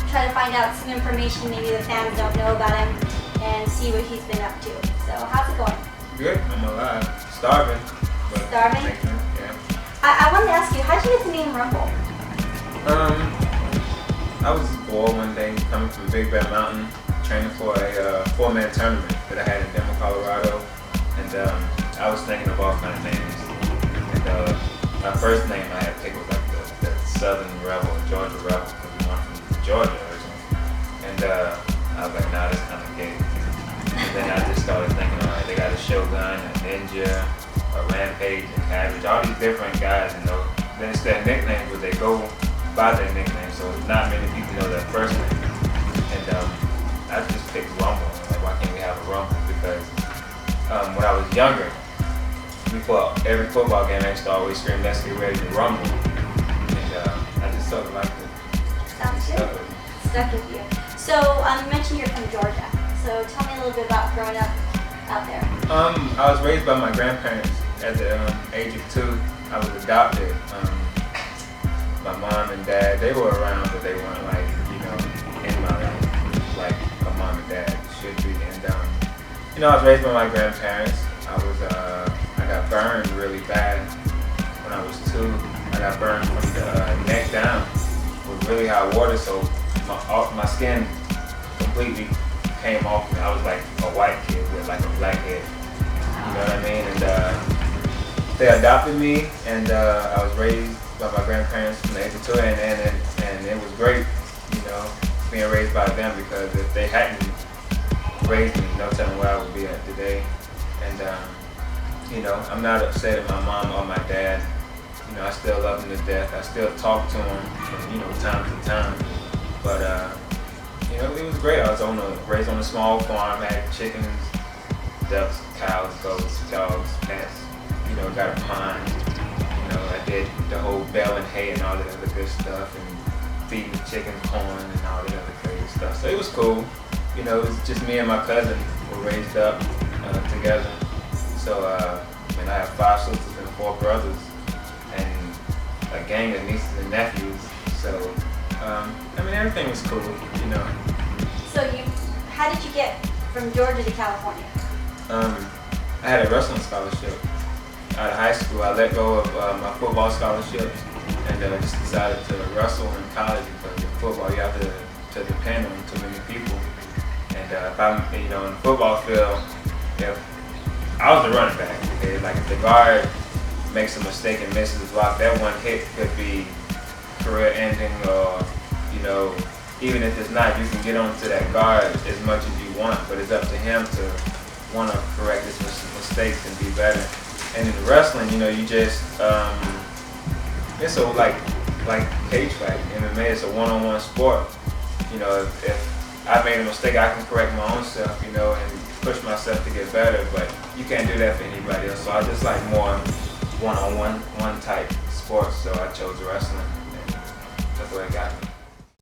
try to find out some information maybe the fans don't know about him and see what he's been up to. So how's it going? Good. I'm alive. Starving. But Starving? Yeah. I wanted to ask you, how'd you get the name Rumble? I was bored one day coming from Big Bear Mountain, training for a 4-man tournament that I had in Denver, Colorado, and I was thinking of all kind of names. And my first name I had picked was like the Southern Rebel, Georgia Rebel, because we were from Georgia originally. And I was like, nah, that's kind of gay. And then I just started thinking, all right, they got a Shogun, a Ninja, a Rampage, and Cabbage, all these different guys, you know. Then it's their nicknames, but they go by their nicknames, so not many people know their first name. And I just picked Rumble. Like, why can't we have a Rumble? Because when I was younger, before every football game, I used to always scream, "Let's get ready to rumble." And I just sort of liked it. Sounds good. Stuck with you. So you mentioned you're from Georgia. So tell me a little bit about growing up out there. I was raised by my grandparents at the age of 2. I was adopted. My mom and dad, they were around, but they weren't like, you know, in my life like a mom and dad should be. And you know, I was raised by my grandparents. I got burned really bad when I was 2. I got burned from the neck down with really hot water, so my skin completely came off me. I was like a white kid with like a black head. You know what I mean? And they adopted me, and I was raised by my grandparents from the age of 2, and it was great, you know, being raised by them, because if they hadn't raised me, no telling where I would be at today. And you know, I'm not upset at my mom or my dad. You know, I still love them to death. I still talk to them from, you know, time to time. But you know, it was great. I was raised on a small farm. I had chickens, ducks, cows, goats, dogs, pets. You know, got a pond. You know, I did the whole baling hay and all that other good stuff, and feeding the chickens corn and all that other crazy stuff. So it was cool. You know, it was just me and my cousin were raised up together. So, and I have 5 sisters and 4 brothers, and a gang of nieces and nephews. So, I mean, everything was cool, you know. So how did you get from Georgia to California? I had a wrestling scholarship out of high school. I let go of my football scholarship and just decided to wrestle in college, because in football you have to depend on too many people. And if I'm, you know, in the football field, if I was the running back, okay, like if the guard makes a mistake and misses the block, that one hit could be career ending, or, you know, even if it's not, you can get onto that guard as much as you want, but it's up to him to want to correct his mistakes and be better. And in wrestling, you know, you just, it's a like cage fight. MMA is a one-on-one sport. You know, if I made a mistake, I can correct my own self, you know, and push myself to get better, but you can't do that for anybody else. So I just like more one-on-one type sports, so I chose wrestling, and that's what it got me.